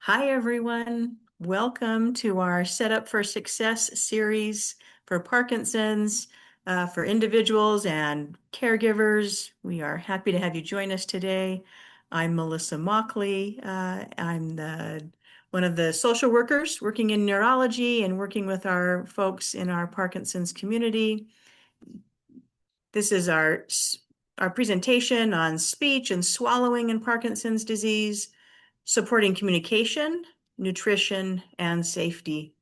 Hi, everyone. Welcome to our Set Up for Success series for Parkinson's, for individuals and caregivers. We are happy to have you join us today. I'm Melissa Mauchley. One of the social workers working in neurology and working with our folks in our Parkinson's community. This is our presentation on speech and swallowing in Parkinson's disease, supporting communication, nutrition, and safety.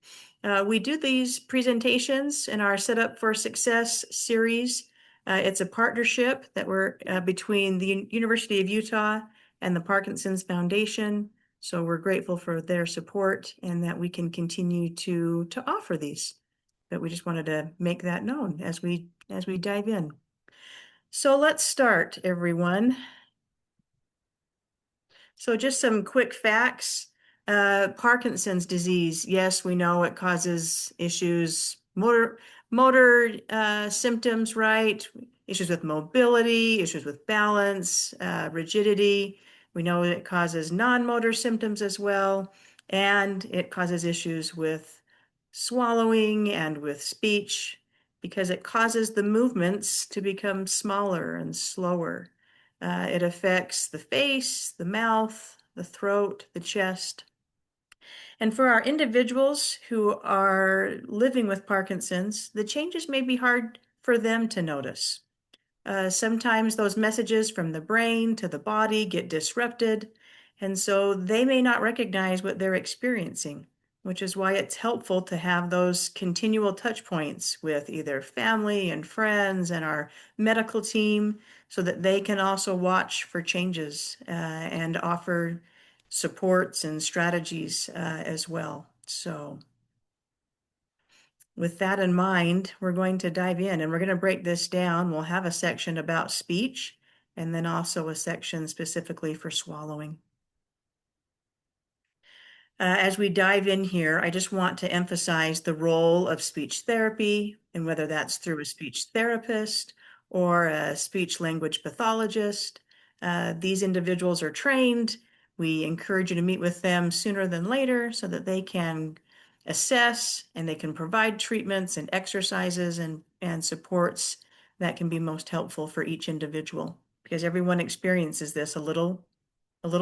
We do these presentations in our Set Up for Success series. It's a partnership that we're between the University of Utah and the Parkinson's Foundation. So we're grateful for their support and that we can continue to offer these. But we just wanted to make that known as we dive in. So let's start, everyone. So just some quick facts. Parkinson's disease, yes, we know it causes issues, motor symptoms, right? Issues with mobility, issues with balance, rigidity. We know it causes non-motor symptoms as well, and it causes issues with swallowing and with speech because it causes the movements to become smaller and slower. It affects the face, the mouth, the throat, the chest. And for our individuals who are living with Parkinson's, the changes may be hard for them to notice. Sometimes those messages from the brain to the body get disrupted, and so they may not recognize what they're experiencing, which is why it's helpful to have those continual touch points with either family and friends and our medical team so that they can also watch for changes and offer supports and strategies as well. So with that in mind, we're going to dive in and we're going to break this down. We'll have a section about speech and then also a section specifically for swallowing. As we dive in here, I just want to emphasize the role of speech therapy and whether that's through a speech therapist or a speech language pathologist. These individuals are trained. We encourage you to meet with them sooner than later so that they can assess and they can provide treatments and exercises and supports that can be most helpful for each individual because everyone experiences this a little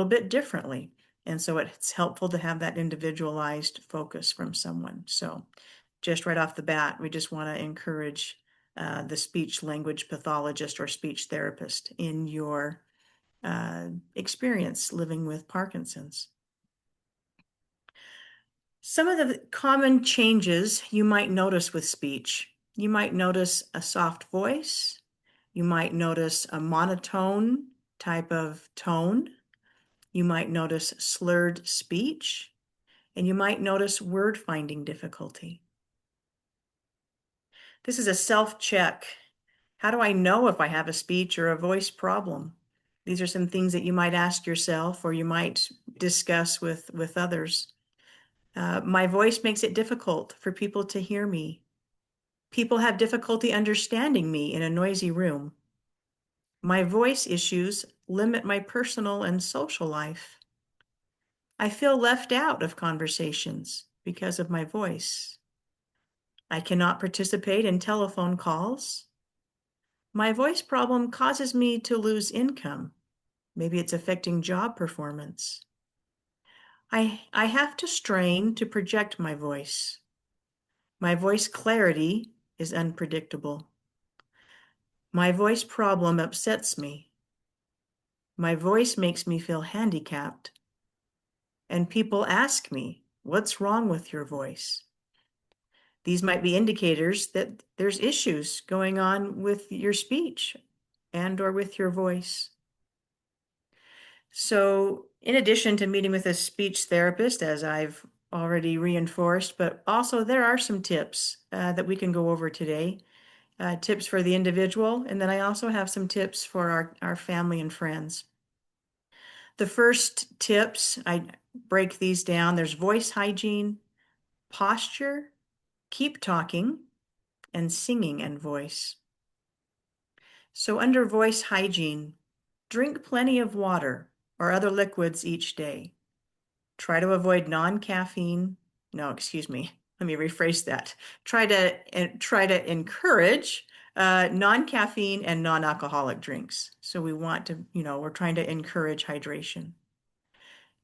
bit differently. And so it's helpful to have that individualized focus from someone. So just right off the bat, we just want to encourage the speech language pathologist or speech therapist in your experience living with Parkinson's. Some of the common changes you might notice with speech. You might notice a soft voice. You might notice a monotone type of tone. You might notice slurred speech, and you might notice word finding difficulty. This is a self-check. How do I know if I have a speech or a voice problem? These are some things that you might ask yourself or you might discuss with others. My voice makes it difficult for people to hear me. People have difficulty understanding me in a noisy room. My voice issues limit my personal and social life. I feel left out of conversations because of my voice. I cannot participate in telephone calls. My voice problem causes me to lose income. Maybe it's affecting job performance. I have to strain to project my voice. My voice clarity is unpredictable. My voice problem upsets me. My voice makes me feel handicapped. And people ask me, what's wrong with your voice? These might be indicators that there's issues going on with your speech and or with your voice. So in addition to meeting with a speech therapist, as I've already reinforced, but also there are some tips that we can go over today, tips for the individual, and then I also have some tips for our family and friends. The first tips, I break these down. There's voice hygiene, posture, keep talking, and singing and voice. So under voice hygiene, drink plenty of water or other liquids each day. Try to avoid non-caffeine. No, excuse me. Let me rephrase that. Try to encourage non-caffeine and non-alcoholic drinks. So we want to, we're trying to encourage hydration.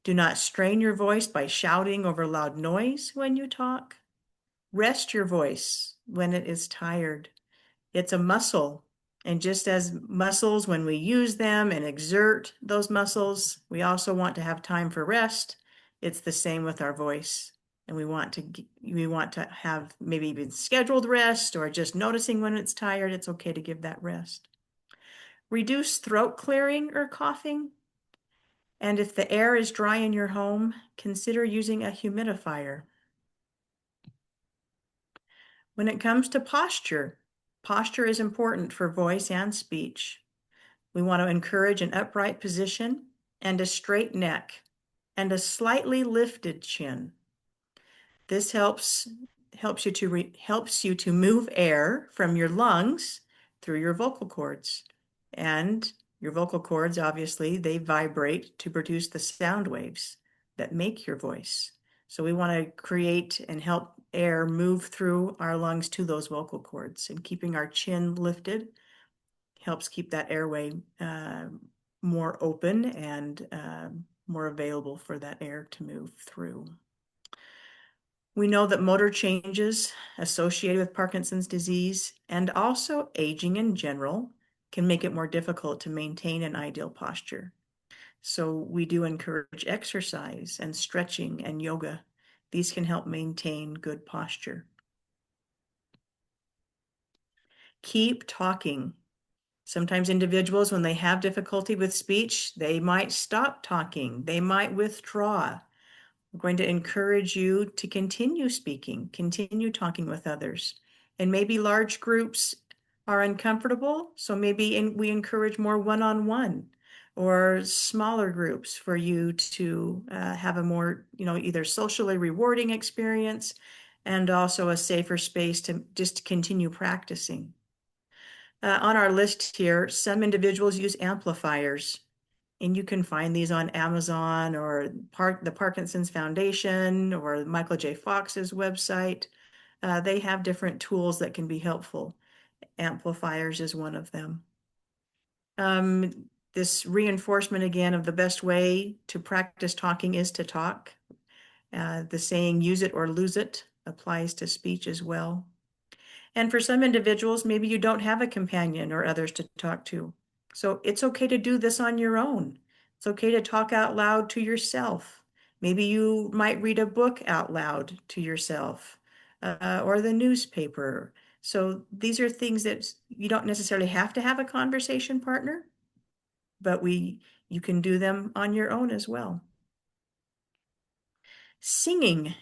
Do not strain your voice by shouting over loud noise when you talk. Rest your voice when it is tired. It's a muscle. And just as muscles, when we use them and exert those muscles, we also want to have time for rest. It's the same with our voice. And we want to have maybe even scheduled rest or just noticing when it's tired. It's okay to give that rest. Reduce throat clearing or coughing. And if the air is dry in your home, consider using a humidifier. When it comes to posture, posture is important for voice and speech. We want to encourage an upright position and a straight neck and a slightly lifted chin. This helps you to move air from your lungs through your vocal cords. And your vocal cords, obviously, they vibrate to produce the sound waves that make your voice. So we want to create and help air move through our lungs to those vocal cords, and keeping our chin lifted helps keep that airway more open and more available for that air to move through. We know that motor changes associated with Parkinson's disease and also aging in general can make it more difficult to maintain an ideal posture. So we do encourage exercise and stretching and yoga. These can help maintain good posture. Keep talking. Sometimes individuals, when they have difficulty with speech, they might stop talking, they might withdraw. We're going to encourage you to continue speaking, continue talking with others. And maybe large groups are uncomfortable, so maybe we encourage more one-on-one or smaller groups for you to have a more, either socially rewarding experience and also a safer space to just continue practicing. On our list here, some individuals use amplifiers, and you can find these on Amazon or the Parkinson's Foundation or Michael J. Fox's website. They have different tools that can be helpful. Amplifiers is one of them. This reinforcement again of the best way to practice talking is to talk. The saying, use it or lose it, applies to speech as well. And for some individuals, maybe you don't have a companion or others to talk to. So it's okay to do this on your own. It's okay to talk out loud to yourself. Maybe you might read a book out loud to yourself or the newspaper. So these are things that you don't necessarily have to have a conversation partner, but you can do them on your own as well. Singing.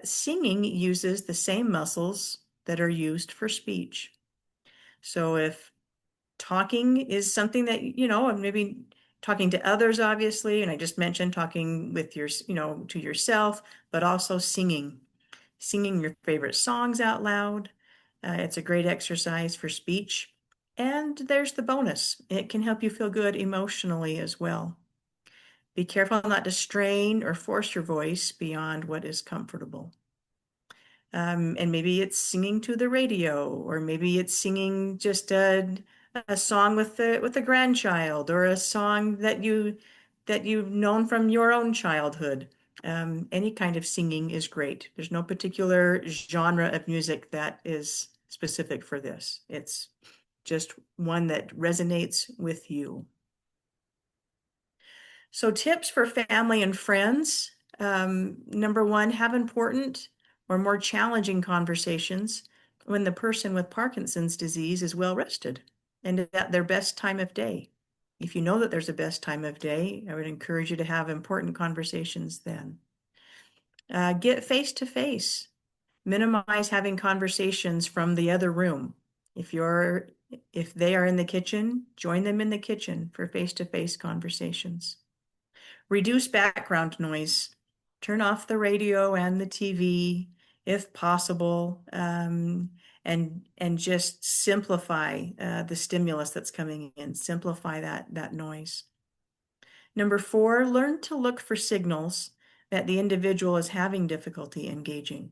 Singing uses the same muscles that are used for speech. So if talking is something that, maybe talking to others, obviously, and I just mentioned talking with to yourself, but also singing your favorite songs out loud. It's a great exercise for speech. And there's the bonus. It can help you feel good emotionally as well. Be careful not to strain or force your voice beyond what is comfortable. And maybe it's singing to the radio, or maybe it's singing just a song with the grandchild, or a song that you've known from your own childhood. Any kind of singing is great. There's no particular genre of music that is specific for this. It's just one that resonates with you. So tips for family and friends. Number one, have important or more challenging conversations when the person with Parkinson's disease is well rested and at their best time of day. If you know that there's a best time of day, I would encourage you to have important conversations then. Get face to face. Minimize having conversations from the other room. If they are in the kitchen, join them in the kitchen for face-to-face conversations. Reduce background noise. Turn off the radio and the TV if possible, and just simplify the stimulus that's coming in. Simplify that noise. Number 4, learn to look for signals that the individual is having difficulty engaging.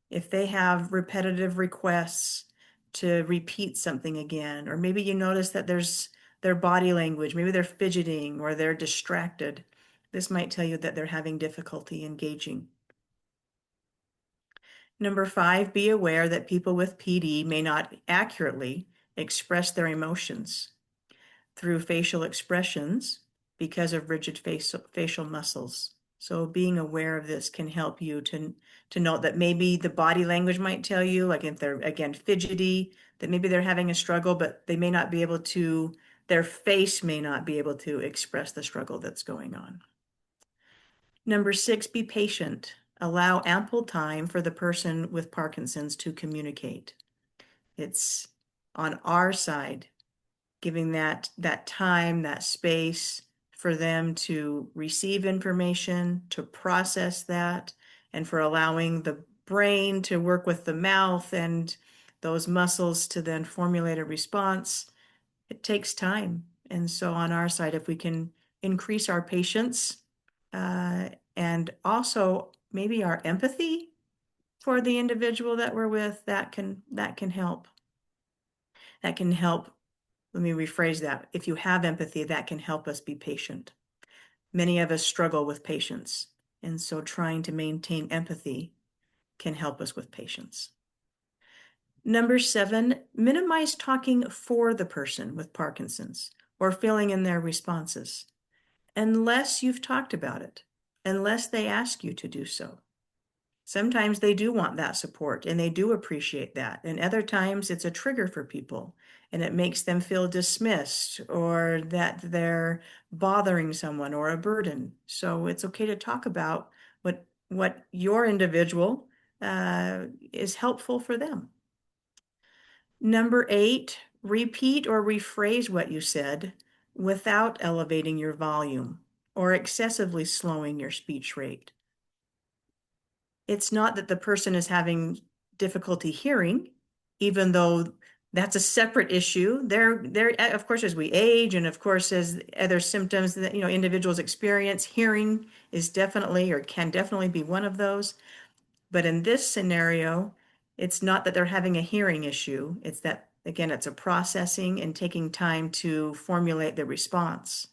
If they have repetitive requests to repeat something again, or maybe you notice that there's their body language, maybe they're fidgeting or they're distracted, this might tell you that they're having difficulty engaging. Number 5, be aware that people with PD may not accurately express their emotions through facial expressions because of rigid facial muscles. So being aware of this can help you to note that maybe the body language might tell you, like if they're, again, fidgety, that maybe they're having a struggle, but they may not be able to, their face may not be able to express the struggle that's going on. Number 6, be patient. Allow ample time for the person with Parkinson's to communicate. It's on our side, giving that time, that space for them to receive information, to process that, and for allowing the brain to work with the mouth and those muscles to then formulate a response. It takes time. And so on our side, if we can increase our patience, and also maybe our empathy for the individual that we're with, that can help. That can help. Let me rephrase that. If you have empathy, that can help us be patient. Many of us struggle with patience, and so trying to maintain empathy can help us with patience. Number 7, minimize talking for the person with Parkinson's or filling in their responses, unless you've talked about it, unless they ask you to do so. Sometimes they do want that support and they do appreciate that. And other times it's a trigger for people and it makes them feel dismissed or that they're bothering someone or a burden. So it's okay to talk about what your individual is helpful for them. Number 8, repeat or rephrase what you said without elevating your volume or excessively slowing your speech rate. It's not that the person is having difficulty hearing, even though that's a separate issue. There, of course, as we age, and of course, as other symptoms that individuals experience, hearing is definitely or can definitely be one of those. But in this scenario, it's not that they're having a hearing issue. It's that, again, it's a processing and taking time to formulate the response.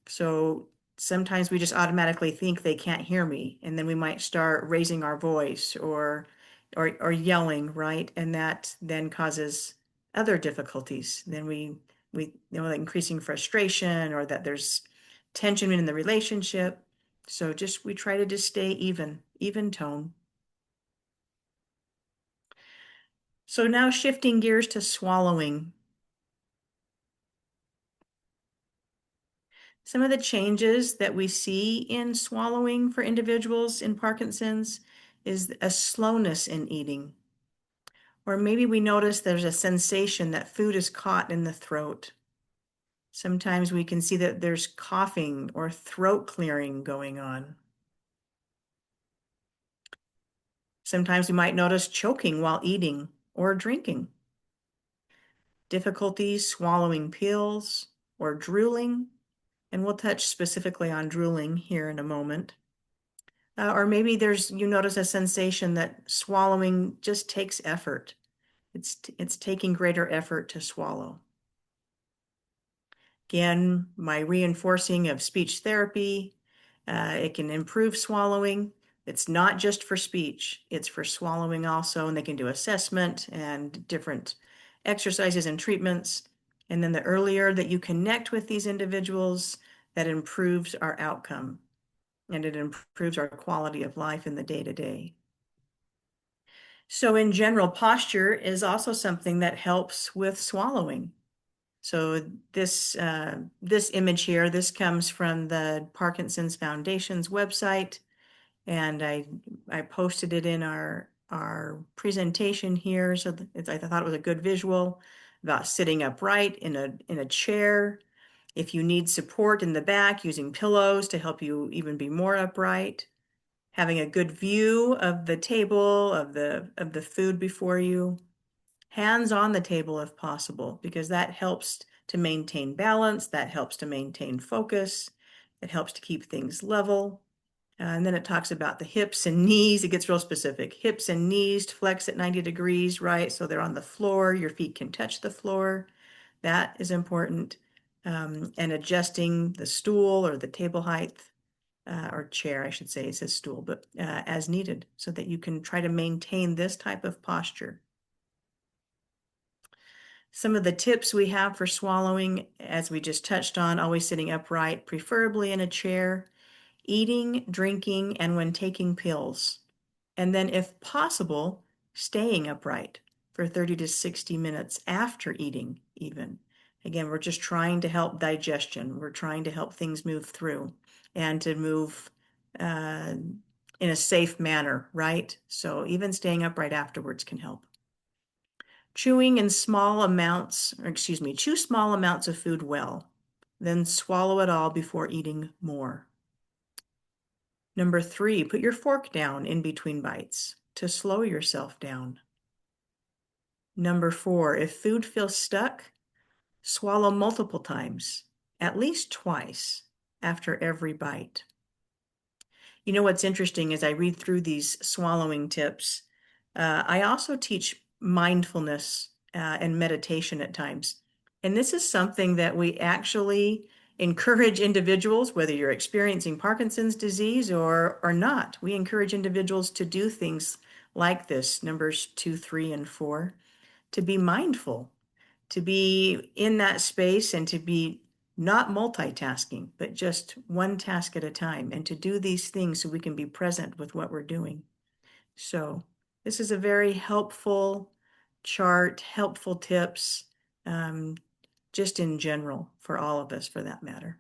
So sometimes we just automatically think they can't hear me, and then we might start raising our voice or yelling, right? And that then causes other difficulties. Then we like increasing frustration or that there's tension in the relationship. So just we try to just stay even tone. So now shifting gears to swallowing. Some of the changes that we see in swallowing for individuals in Parkinson's is a slowness in eating. Or maybe we notice there's a sensation that food is caught in the throat. Sometimes we can see that there's coughing or throat clearing going on. Sometimes we might notice choking while eating or drinking. Difficulties swallowing pills or drooling, and we'll touch specifically on drooling here in a moment. Or maybe you notice a sensation that swallowing just takes effort. It's taking greater effort to swallow. Again, my reinforcing of speech therapy, it can improve swallowing. It's not just for speech, it's for swallowing also, and they can do assessment and different exercises and treatments. And then the earlier that you connect with these individuals, that improves our outcome and it improves our quality of life in the day-to-day. So in general, posture is also something that helps with swallowing. So this image here, this comes from the Parkinson's Foundation's website, and I posted it in our presentation here. So I thought it was a good visual about sitting upright in a chair. If you need support in the back, using pillows to help you even be more upright. Having a good view of the table, of the food before you. Hands on the table if possible, because that helps to maintain balance, that helps to maintain focus, it helps to keep things level. And then it talks about the hips and knees. It gets real specific. Hips and knees to flex at 90 degrees, right? So they're on the floor. Your feet can touch the floor. That is important. And adjusting the stool or the table height, or chair, I should say. It says stool, but as needed so that you can try to maintain this type of posture. Some of the tips we have for swallowing, as we just touched on, always sitting upright, preferably in a chair, eating, drinking, and when taking pills. And then, if possible, staying upright for 30 to 60 minutes after eating, even. Again, we're just trying to help digestion. We're trying to help things move through and to move in a safe manner, right? So even staying upright afterwards can help. Chewing in small amounts, or excuse me, chew small amounts of food well, then swallow it all before eating more. Number 3, put your fork down in between bites to slow yourself down. Number 4, if food feels stuck, swallow multiple times, at least twice after every bite. You know what's interesting as I read through these swallowing tips, I also teach mindfulness and meditation at times. And this is something that we actually encourage individuals, whether you're experiencing Parkinson's disease or not. We encourage individuals to do things like this, numbers 2, 3, and 4, to be mindful, to be in that space and to be not multitasking, but just one task at a time, and to do these things so we can be present with what we're doing. So this is a very helpful chart, helpful tips, just in general for all of us for that matter.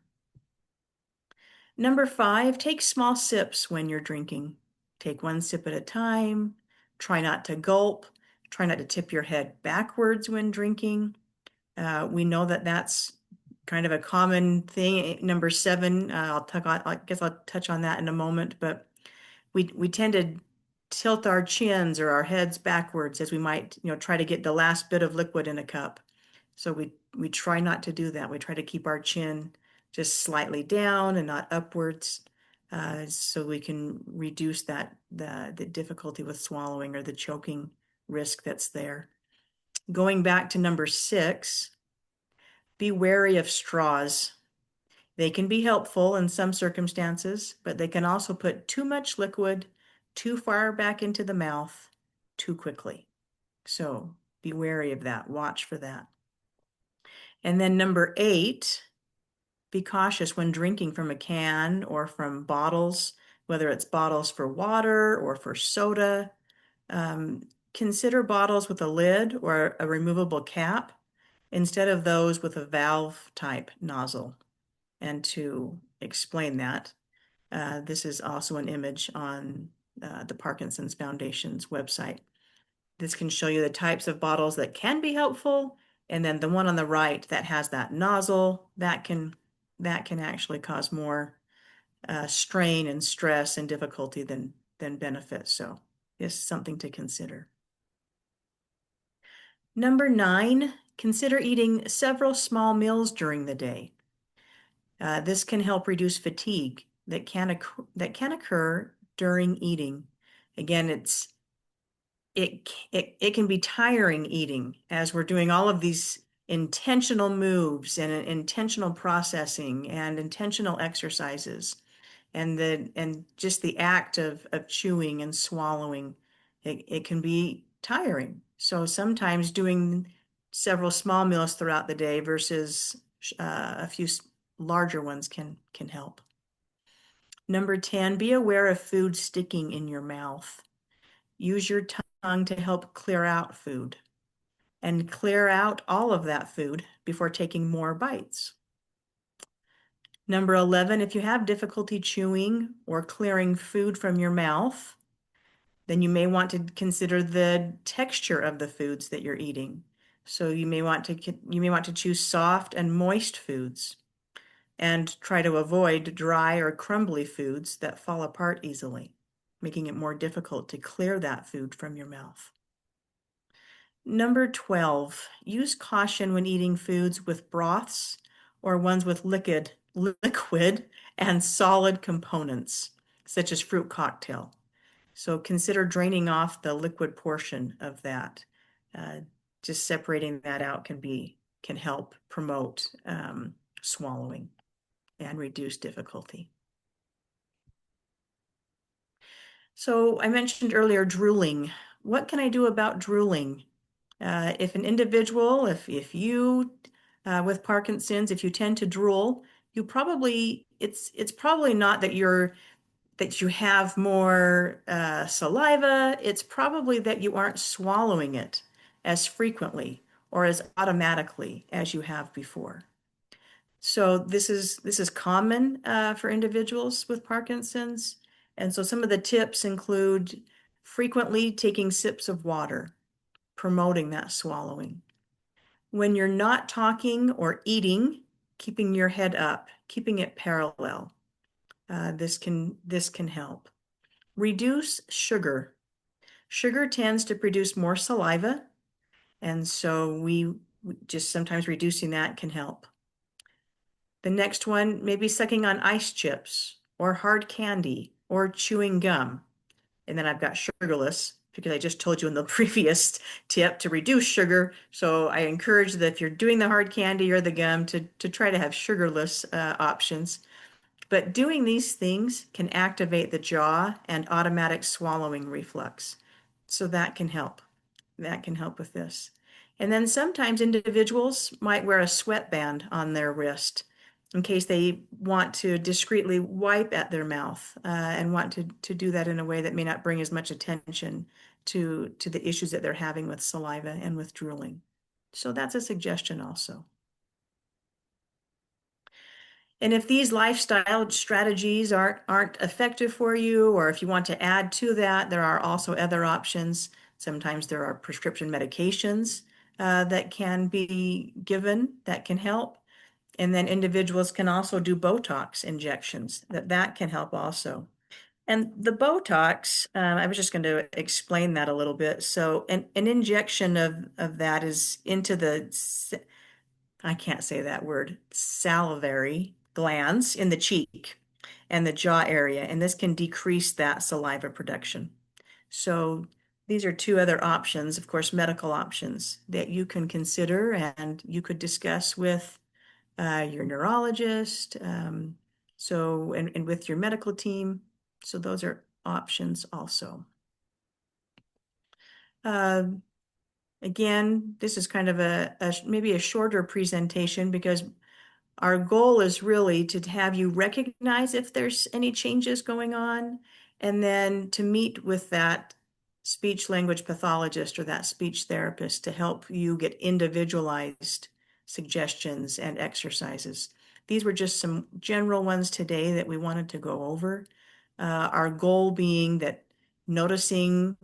Number 5, take small sips when you're drinking. Take one sip at a time. Try not to gulp. Try not to tip your head backwards when drinking. We know that that's kind of a common thing. Number 7, I guess I'll touch on that in a moment, but we tend to tilt our chins or our heads backwards as we might, try to get the last bit of liquid in a cup. So we try not to do that. We try to keep our chin just slightly down and not upwards, so we can reduce the difficulty with swallowing or the choking risk that's there. Going back to number 6, be wary of straws. They can be helpful in some circumstances, but they can also put too much liquid too far back into the mouth too quickly. So be wary of that. Watch for that. And then number 8, be cautious when drinking from a can or from bottles, whether it's bottles for water or for soda. Consider bottles with a lid or a removable cap instead of those with a valve type nozzle. And to explain that, this is also an image on the Parkinson's Foundation's website. This can show you the types of bottles that can be helpful, and then the one on the right that has that nozzle, that can actually cause more strain and stress and difficulty than benefit. So it's something to consider. Number 9, consider eating several small meals during the day. This can help reduce fatigue that can occur during eating. Again, it can be tiring eating as we're doing all of these intentional moves and intentional processing and intentional exercises, and just the act of chewing and swallowing. It can be tiring. So sometimes doing several small meals throughout the day versus a few larger ones can help. Number 10, be aware of food sticking in your mouth. Use your tongue to help clear out food and clear out all of that food before taking more bites. Number 11, if you have difficulty chewing or clearing food from your mouth, then you may want to consider the texture of the foods that you're eating. So you may want to choose soft and moist foods and try to avoid dry or crumbly foods that fall apart easily, making it more difficult to clear that food from your mouth. Number 12, use caution when eating foods with broths or ones with liquid and solid components. such as fruit cocktail. So consider draining off the liquid portion of that. Uh, just separating that out can help promote swallowing and reduce difficulty. So I mentioned earlier drooling. What can I do about drooling? If an individual, if you with Parkinson's, if you tend to drool, it's probably not that you have more saliva. It's probably that you aren't swallowing it as frequently or as automatically as you have before. So this is common for individuals with Parkinson's. And so some of the tips include frequently taking sips of water, promoting that swallowing. When you're not talking or eating, keeping your head up, keeping it parallel. This can help. Reduce sugar. Sugar tends to produce more saliva, and so we just sometimes reducing that can help. The next one, maybe sucking on ice chips or hard candy or chewing gum. And then I've got sugarless because I just told you in the previous tip to reduce sugar. So I encourage that if you're doing the hard candy or the gum to try to have sugarless options. But doing these things can activate the jaw and automatic swallowing reflex. So that can help. That can help with this. And then sometimes individuals might wear a sweatband on their wrist in case they want to discreetly wipe at their mouth and want to do that in a way that may not bring as much attention to the issues that they're having with saliva and with drooling. So that's a suggestion also. And if these lifestyle strategies aren't effective for you, or if you want to add to that, there are also other options. Sometimes there are prescription medications that can be given that can help. And then individuals can also do Botox injections, that can help also. And the Botox, I was just going to explain that a little bit. So an injection of that is into the I can't say that word, salivary glands in the cheek and the jaw area, and this can decrease that saliva production. So these are two other options, of course, medical options that you can consider and you could discuss with your neurologist, and with your medical team. So those are options also. Uh, Again, this is kind of maybe a shorter presentation because our goal is really to have you recognize if there's any changes going on, and then to meet with that speech language pathologist or that speech therapist to help you get individualized suggestions and exercises. These were just some general ones today that we wanted to go over. Our goal being that noticing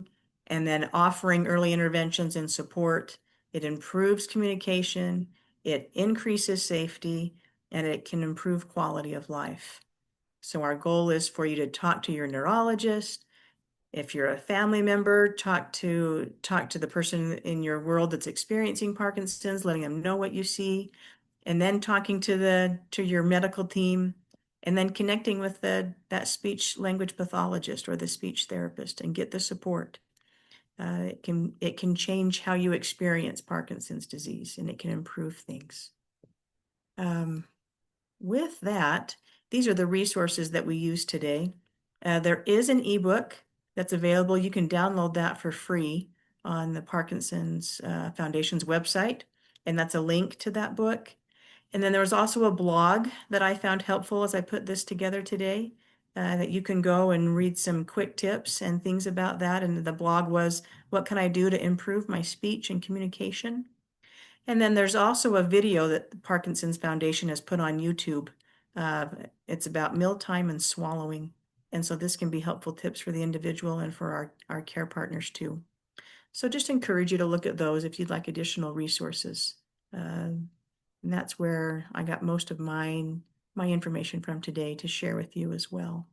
and then offering early interventions and support, it improves communication, it increases safety, and it can improve quality of life. So our goal is for you to talk to your neurologist. If you're a family member, talk to the person in your world that's experiencing Parkinson's, letting them know what you see, and then talking to your medical team, and then connecting with that speech language pathologist or the speech therapist and get the support. It can change how you experience Parkinson's disease, and it can improve things. With that, these are the resources that we use today. There is an ebook that's available. You can download that for free on the Parkinson's Foundation's website, and that's a link to that book. And then there was also a blog that I found helpful as I put this together today, that you can go and read some quick tips and things about that. And the blog was, what can I do to improve my speech and communication? And then there's also a video that the Parkinson's Foundation has put on YouTube. Uh, it's about mealtime and swallowing. And so this can be helpful tips for the individual and for our care partners too. So just encourage you to look at those if you'd like additional resources. And that's where I got most of my information from today to share with you as well.